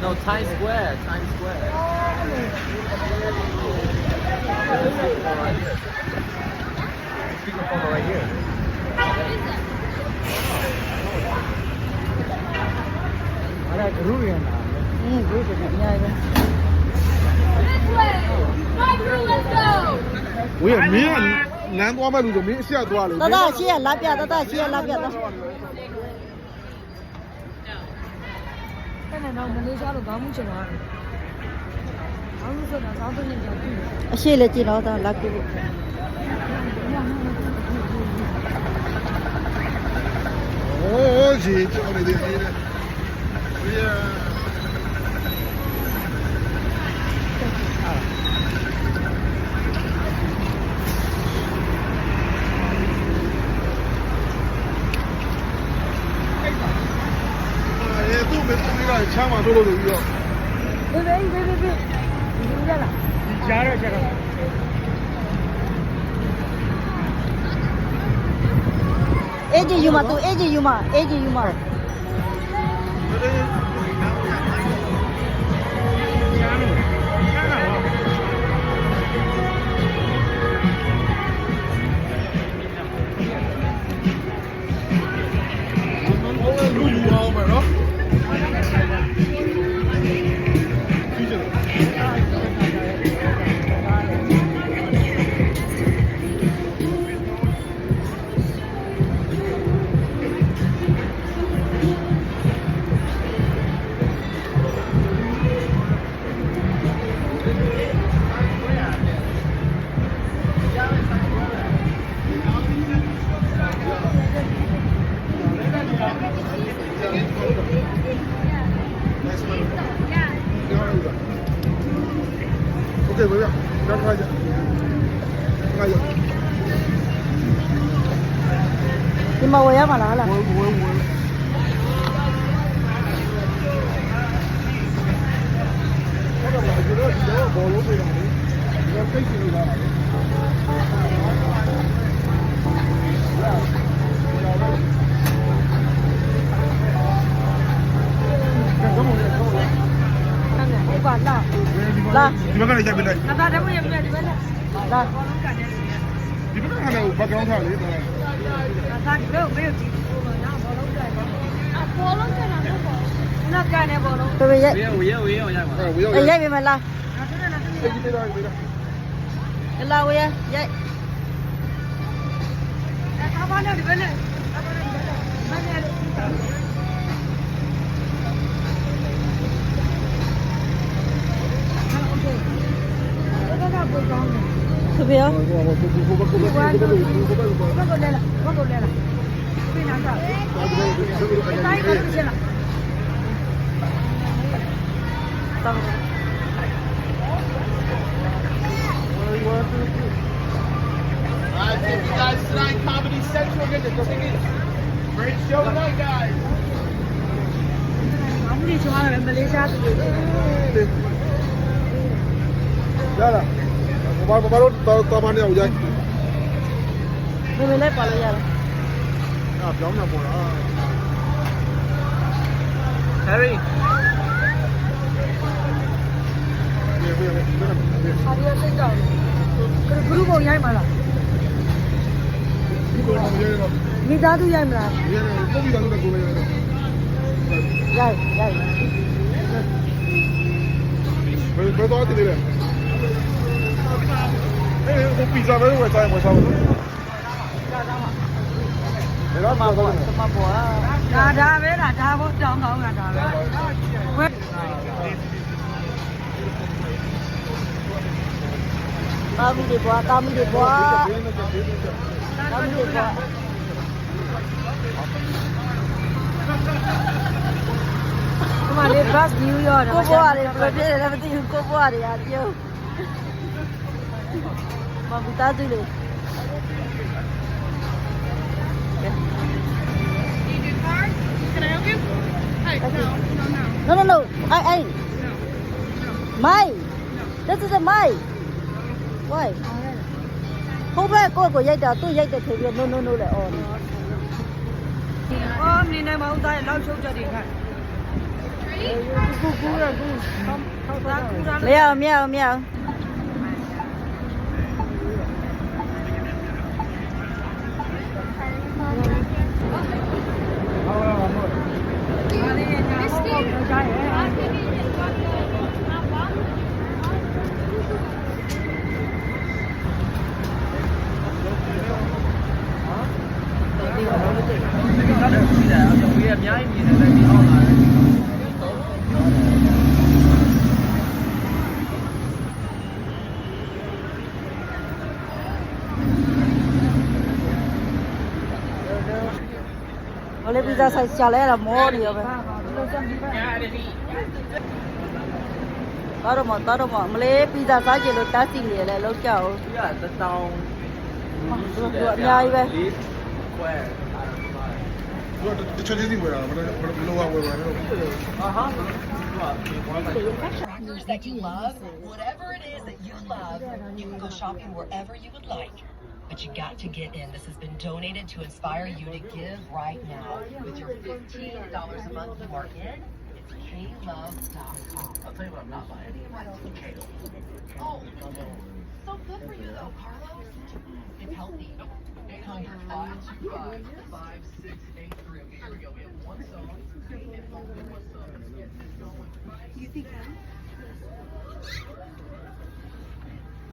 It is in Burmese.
No, Times Square. Times Square. Speakerphone right here. Group ဝေးမင်းကလမ်းသွားမဲ့လူဆိုမင်းအဆက်သွားလေ တတရှိရလာပြတတရှိရလာပြတော့အရှိလေကြည့်တော့လာကူ โอ้จีကြောက်နေတယ်ဒီလေဝေးသူ့မေတူကချမ်းမှာတို့လို့ပြီးတော့ကြားရကြတော့ အေဂျီယူမသူအေဂျီယူမအေဂျီယူမ လူယူအောင်မယ်နော် Okay, voy a. Ya vaya. Vaya. ဒီမှာဝယ်ရမှာလားလား Voy. ဟုတ်တယ်ကျွန်တော်ဒီတော့ဘောလုံးပေးတာလေဒီတော့သိချင်နေတာလာ ဒီဘက်ကလည်းရိုက်ပေးလိုက် လာတယ်မရဘူးဒီဘက်လာ ဒီဘက်ကလည်း background ထားလေတော် ဘယ်ရိုက် We are. ဝေးရော ရိုက်ပြီမလား အဲ့ဒီတော့ပြေးတော့ လာဝယ်ရိုက်သူပြော တောင်း I think you guys tonight, Comedy Central, get the tickets. Great show tonight, guys. ရလားဘာလို့တော်မနေအောင်ရိုက် မင်းလည်းပါလို့ရတယ် အာပြောင်းနေပေါ်လား Harry. ဘလူးပုံရိုက်မှာလား ဒီကောင်ရေရော မိသားစုရိုက်မလား ရေပုံပြီးတော့ကိုလေရော ရိုက် ဘယ်တော့တည်းလဲဟိုပီဇာပဲဝယ်စားမလို့ဒါတော့မှာပေါ့ မပေါ်ဒါပဲလားဒါဘုတောင်းကောင်းတာဒါပဲဝဲတာမီတွေပွားတာမီတွေပွားတာမီတွေပွားဒီမှာလေဘတ်နယူးယောက်ကိုပွားတယ်ဘယ်ပြည့်လဲမသိဘူးကိုပွားတယ်အပြုံးမဘူတာတူလေ No. I. My. This is a my. Why? Không phải cô của dây đào tôi dây đào thì no. Lại ổn. နေနိုင်မဟုတ်သားလောက်ချုပ်ချက်တွေခန့်မရအောင်မရအောင်မရအောင်我那比赛才下来了，毛的要不？到了嘛，没嘞，比赛啥节都打进来了，老叫。များကြီးပဲ တချို့ချင်းစီဝယ်တာမလို့ဝယ်ပါနဲ့ Crackers that you love, whatever it is that you love, you can go shopping wherever you would like. But you got to get in. This has been donated to inspire you to give right now. With your $15 a month you are in, it's klove.com. I'll tell you what I'm not buying. Oh, so good for you though, Carlos. It's healthy. 800-525-5683. Okay, here we go. We have one song. It's only one song. Let's get this going. You think